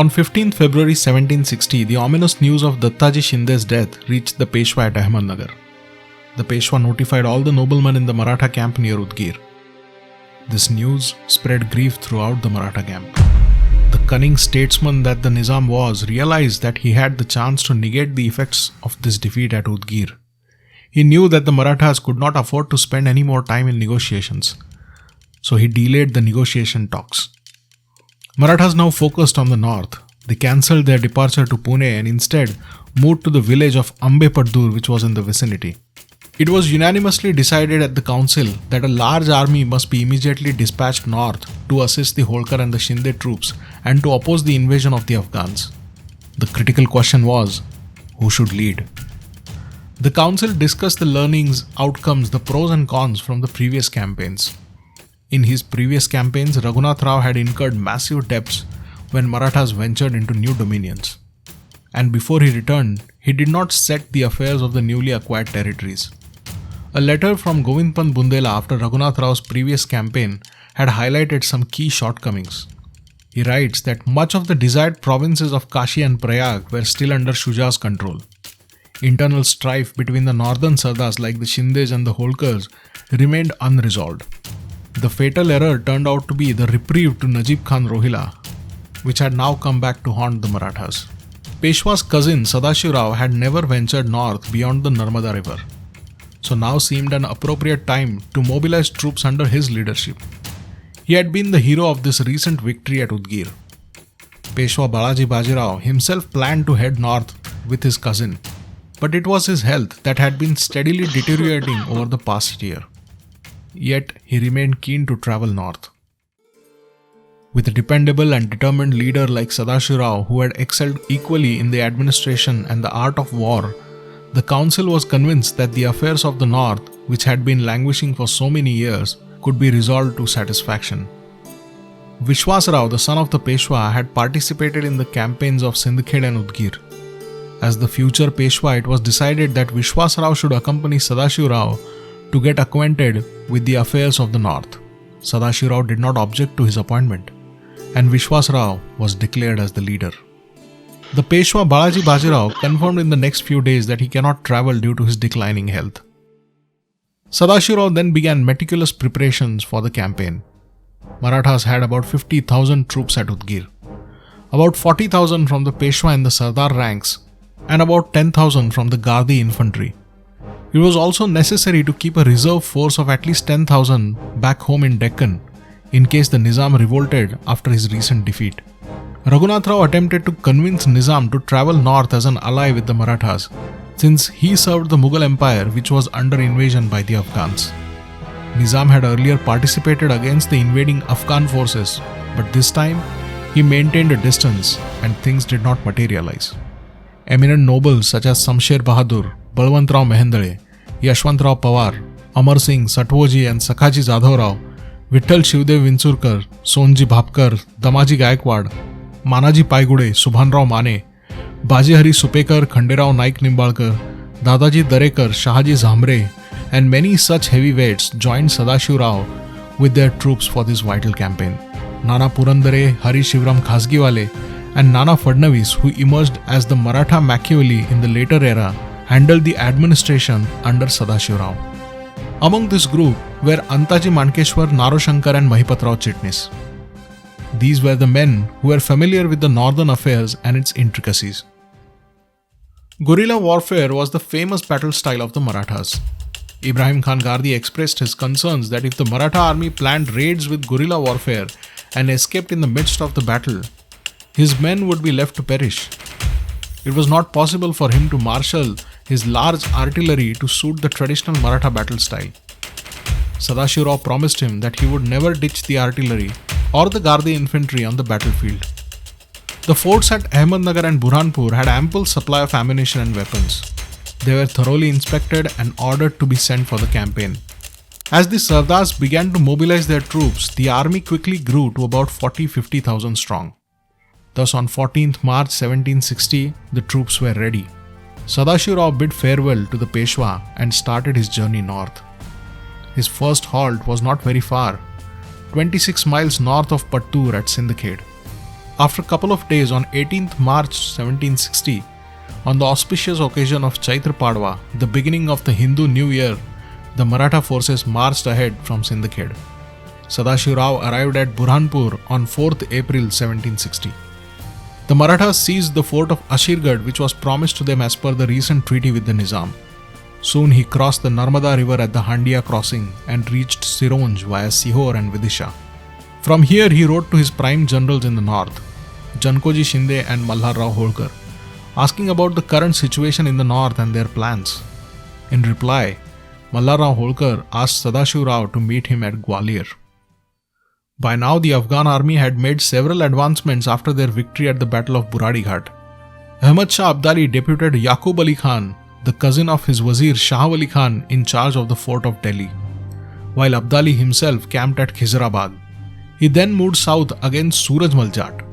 On 15th February 1760, the ominous news of Dattaji Shinde's death reached the Peshwa at Ahmednagar. The Peshwa notified all the noblemen in the Maratha camp near Udgir. This news spread grief throughout the Maratha camp. The cunning statesman that the Nizam was realized that he had the chance to negate the effects of this defeat at Udgir. He knew that the Marathas could not afford to spend any more time in negotiations, so he delayed the negotiation talks. Marathas now focused on the north. They cancelled their departure to Pune and instead moved to the village of Ambepaddur, which was in the vicinity. It was unanimously decided at the council that a large army must be immediately dispatched north to assist the Holkar and the Shinde troops and to oppose the invasion of the Afghans. The critical question was, who should lead? The council discussed the learnings, outcomes, the pros and cons from the previous campaigns. In his previous campaigns, Raghunath-Rao had incurred massive debts when Marathas ventured into new dominions. And before he returned, he did not set the affairs of the newly acquired territories. A letter from Govindpant Bundela after Raghunath-Rao's previous campaign had highlighted some key shortcomings. He writes that much of the desired provinces of Kashi and Prayag were still under Shuja's control. Internal strife between the northern Sardars like the Shindes and the Holkars remained unresolved. The fatal error turned out to be the reprieve to Najib Khan Rohilla, which had now come back to haunt the Marathas. Peshwa's cousin Sadashivrao had never ventured north beyond the Narmada river, so now seemed an appropriate time to mobilize troops under his leadership. He had been the hero of this recent victory at Udgir. Peshwa Balaji Bajirao himself planned to head north with his cousin, but it was his health that had been steadily deteriorating over the past year. Yet he remained keen to travel north. With a dependable and determined leader like Sadashivrao, who had excelled equally in the administration and the art of war, the council was convinced that the affairs of the north, which had been languishing for so many years, could be resolved to satisfaction. Vishwasrao, the son of the Peshwa, had participated in the campaigns of Sindhkhed and Udgir. As the future Peshwa, it was decided that Vishwasrao should accompany Sadashivrao to get acquainted with the affairs of the north. Sadashivrao did not object to his appointment, and Vishwasrao was declared as the leader. The Peshwa Balaji Bajirao confirmed in the next few days that he cannot travel due to his declining health. Sadashivrao then began meticulous preparations for the campaign. Marathas had about 50,000 troops at Udgir, about 40,000 from the Peshwa and the Sardar ranks, and about 10,000 from the Gardi infantry. It was also necessary to keep a reserve force of at least 10,000 back home in Deccan in case the Nizam revolted after his recent defeat. Raghunath-Rao attempted to convince Nizam to travel north as an ally with the Marathas, since he served the Mughal Empire, which was under invasion by the Afghans. Nizam had earlier participated against the invading Afghan forces, but this time he maintained a distance and things did not materialize. Eminent nobles such as Samsher Bahadur, Balwantrao Mehendale, Yashwantrao Pawar, Amar Singh, Satwoji and Sakhaji Jadhavrao, Vittal Shivdev Vinsurkar, Sonji Bhapkar, Damaji Gaikwad, Manaji Paigude, Subhanrao Mane, Bajihari Supekar, Khanderao Naik Nimbalkar, Dadaji Darekar, Shahaji Zamre, and many such heavyweights joined Sadashivrao with their troops for this vital campaign. Nana Purandare, Hari Shivram Khasgiwale, and Nana Fadnavis, who emerged as the Maratha Machiavelli in the later era, handled the administration under Sadashivrao. Among this group were Antaji Mankeshwar, Naroshankar and Mahipatrao Chitnis. These were the men who were familiar with the northern affairs and its intricacies. Guerrilla warfare was the famous battle style of the Marathas. Ibrahim Khan Gardi expressed his concerns that if the Maratha army planned raids with guerrilla warfare and escaped in the midst of the battle, his men would be left to perish. It was not possible for him to marshal his large artillery to suit the traditional Maratha battle style. Sadashivrao promised him that he would never ditch the artillery or the Gardi infantry on the battlefield. The forts at Ahmednagar and Burhanpur had ample supply of ammunition and weapons. They were thoroughly inspected and ordered to be sent for the campaign. As the Sardars began to mobilize their troops, the army quickly grew to about 40-50,000 strong. Thus on 14th March 1760, the troops were ready. Sadashivrao bid farewell to the Peshwa and started his journey north. His first halt was not very far, 26 miles north of Pattur at Sindhkhed. After a couple of days on 18th March 1760, on the auspicious occasion of Chaitra Padwa, the beginning of the Hindu New Year, the Maratha forces marched ahead from Sindhkhed. Sadashivrao arrived at Burhanpur on 4th April 1760. The Marathas seized the fort of Ashirgarh, which was promised to them as per the recent treaty with the Nizam. Soon he crossed the Narmada river at the Handia crossing and reached Sironj via Sihor and Vidisha. From here he wrote to his prime generals in the north, Jankoji Shinde and Malharrao Holkar, asking about the current situation in the north and their plans. In reply, Malharrao Holkar asked Sadashivrao to meet him at Gwalior. By now the Afghan army had made several advancements after their victory at the Battle of Buradi Ghat. Ahmad Shah Abdali deputed Yaqub Ali Khan, the cousin of his Wazir Shah Ali Khan, in charge of the fort of Delhi, while Abdali himself camped at Khizrabad. He then moved south against Surajmal Jat.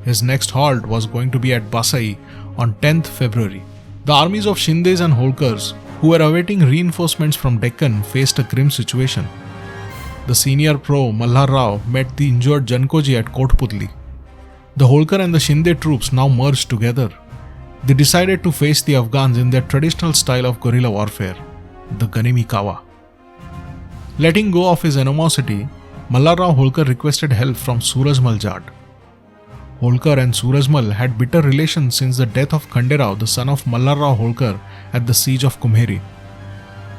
His next halt was going to be at Basai on 10th February. The armies of Shindes and Holkars, who were awaiting reinforcements from Deccan, faced a grim situation. The senior pro Malharrao met the injured Jankoji at Kotputli. The Holkar and the Shinde troops now merged together. They decided to face the Afghans in their traditional style of guerrilla warfare, the Ganimi Kawa. Letting go of his animosity, Malharrao Holkar requested help from Surajmal Jat. Holkar and Surajmal had bitter relations since the death of Khanderao, the son of Malharrao Holkar, at the siege of Kumheri.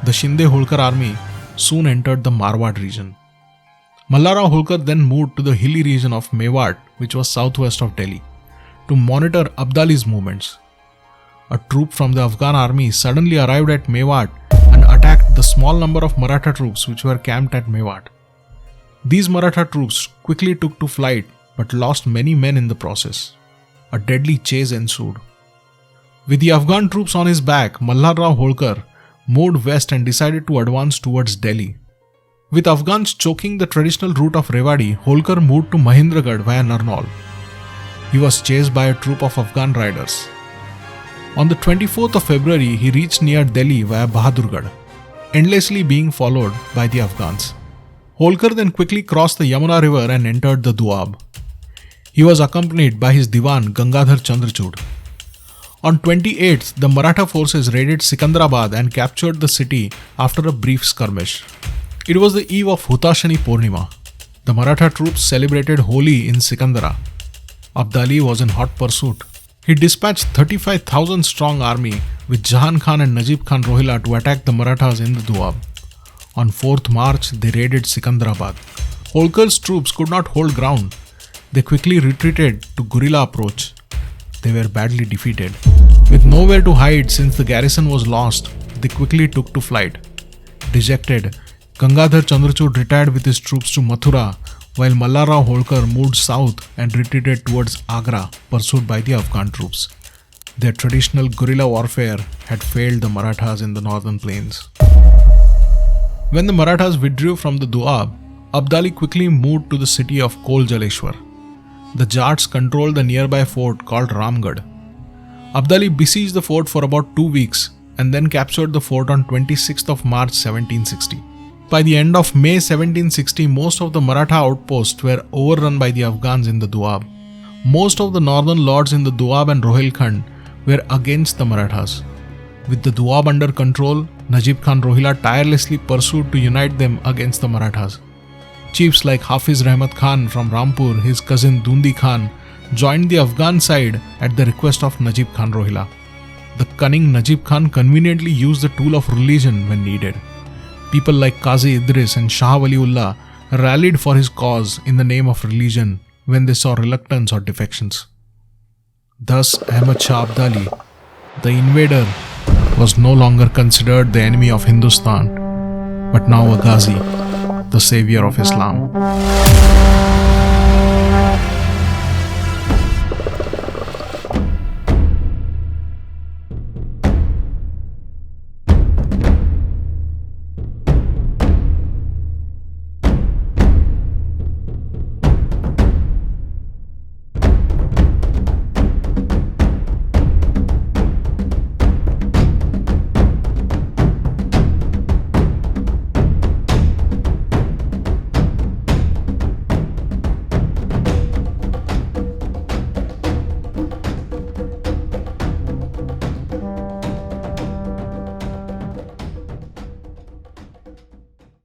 The Shinde-Holkar army soon entered the Marwad region. Malharrao Holkar then moved to the hilly region of Mewat, which was southwest of Delhi, to monitor Abdali's movements. A troop from the Afghan army suddenly arrived at Mewat and attacked the small number of Maratha troops which were camped at Mewat. These Maratha troops quickly took to flight but lost many men in the process. A deadly chase ensued. With the Afghan troops on his back, Malharrao Holkar moved west and decided to advance towards Delhi. With Afghans choking the traditional route of Rewari, Holkar moved to Mahendragarh via Narnaul. He was chased by a troop of Afghan riders. On the 24th of February, he reached near Delhi via Bahadurgarh, endlessly being followed by the Afghans. Holkar then quickly crossed the Yamuna river and entered the Doab. He was accompanied by his Diwan Gangadhar Chandrachud. On 28th, the Maratha forces raided Sikandarabad and captured the city after a brief skirmish. It was the eve of Hutashani Purnima. The Maratha troops celebrated Holi in Sikandara. Abdali was in hot pursuit. He dispatched 35,000 strong army with Jahan Khan and Najib Khan Rohilla to attack the Marathas in the Doab. On 4th March, they raided Sikandarabad. Holkar's troops could not hold ground. They quickly retreated to guerrilla approach. They were badly defeated. With nowhere to hide since the garrison was lost, they quickly took to flight. Dejected, Gangadhar Chandrachud retired with his troops to Mathura, while Malharrao Holkar moved south and retreated towards Agra, pursued by the Afghan troops. Their traditional guerrilla warfare had failed the Marathas in the northern plains. When the Marathas withdrew from the Doab, Abdali quickly moved to the city of Kol Jaleshwar. The Jats controlled the nearby fort called Ramgarh. Abdali besieged the fort for about 2 weeks and then captured the fort on 26th of March 1760. By the end of May 1760, most of the Maratha outposts were overrun by the Afghans in the Doab. Most of the northern lords in the Doab and Rohilkhand were against the Marathas. With the Doab under control, Najib Khan Rohilla tirelessly pursued to unite them against the Marathas. Chiefs like Hafiz Rahmat Khan from Rampur, his cousin Dundi Khan, joined the Afghan side at the request of Najib Khan Rohilla. The cunning Najib Khan conveniently used the tool of religion when needed. People like Qazi Idris and Shah Waliullah rallied for his cause in the name of religion when they saw reluctance or defections. Thus, Ahmad Shah Abdali, the invader, was no longer considered the enemy of Hindustan, but now a Ghazi, the savior of Islam.